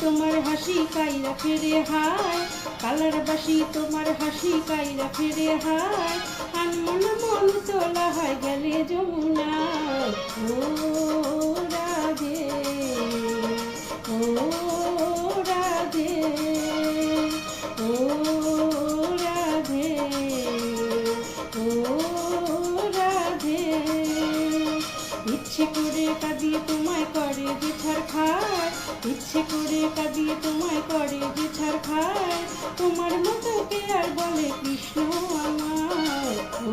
তোমার হাসি কাইরা ফেরে হায়, কালার বাসি তোমার হাসি কাইরা ফেরে হায়, আনমন মন তোলা হয় গেলে যমুনায়। ও রাধে, ও রাধে, ও রাধে, ও রাধে। ইচ্ছে করে কাঁদিয়ে তোমায় করে যে ছাড়খাড়, ইচ্ছে করে কাঁদিয়ে তোমায় করে যে ছাড়খাড়, তোমার মতো কে আর বলে কৃষ্ণ আমার। ও